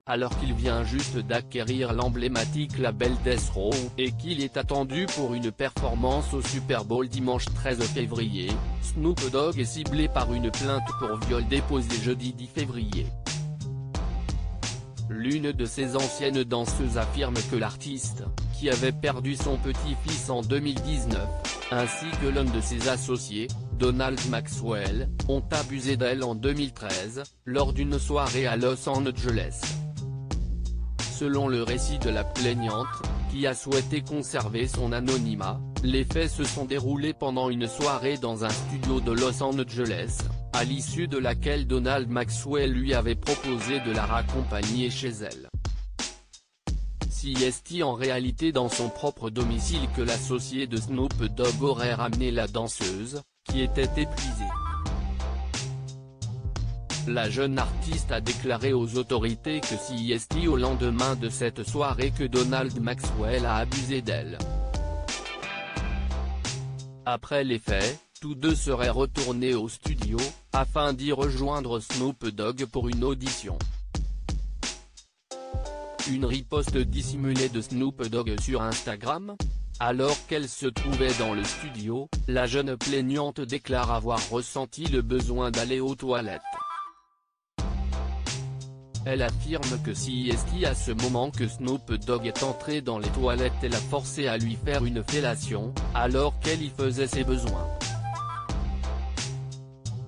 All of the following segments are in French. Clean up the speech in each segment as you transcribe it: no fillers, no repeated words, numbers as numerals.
alors qu'il vient juste d'acquérir l'emblématique label Death Row, et qu'il est attendu pour une performance au Super Bowl dimanche 13 février, Snoop Dogg est ciblé par une plainte pour viol déposée jeudi 10 février. L'une de ses anciennes danseuses affirme que l'artiste, qui avait perdu son petit-fils en 2019, ainsi que l'un de ses associés, Donald Maxwell, ont abusé d'elle en 2013, lors d'une soirée à Los Angeles. Selon le récit de la plaignante, qui a souhaité conserver son anonymat, les faits se sont déroulés pendant une soirée dans un studio de Los Angeles, à l'issue de laquelle Donald Maxwell lui avait proposé de la raccompagner chez elle. C'est en réalité dans son propre domicile que l'associé de Snoop Dogg aurait ramené la danseuse, qui était épuisée. La jeune artiste a déclaré aux autorités que c'est au lendemain de cette soirée que Donald Maxwell a abusé d'elle. Après les faits, tous deux seraient retournés au studio, afin d'y rejoindre Snoop Dogg pour une audition. Une riposte dissimulée de Snoop Dogg sur Instagram ? Alors qu'elle se trouvait dans le studio, la jeune plaignante déclare avoir ressenti le besoin d'aller aux toilettes. Elle affirme que c'est à ce moment que Snoop Dogg est entré dans les toilettes et l'a forcé à lui faire une fellation, alors qu'elle y faisait ses besoins.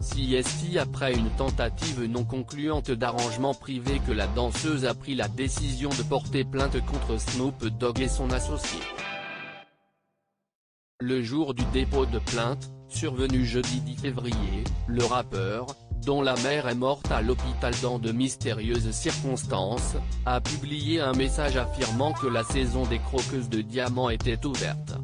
C'est après une tentative non concluante d'arrangement privé que la danseuse a pris la décision de porter plainte contre Snoop Dogg et son associé. Le jour du dépôt de plainte, survenu jeudi 10 février, le rappeur, dont la mère est morte à l'hôpital dans de mystérieuses circonstances, a publié un message affirmant que la saison des croqueuses de diamants était ouverte.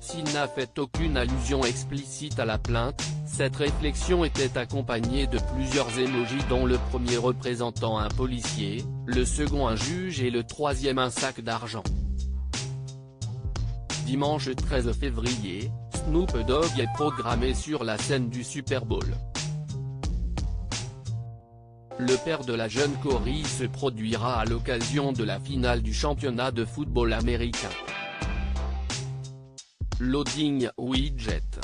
S'il n'a fait aucune allusion explicite à la plainte, cette réflexion était accompagnée de plusieurs émojis dont le premier représentant un policier, le second un juge et le troisième un sac d'argent. Dimanche 13 février, Snoop Dogg est programmé sur la scène du Super Bowl. Le père de la jeune Corey se produira à l'occasion de la finale du championnat de football américain. Loading Widget.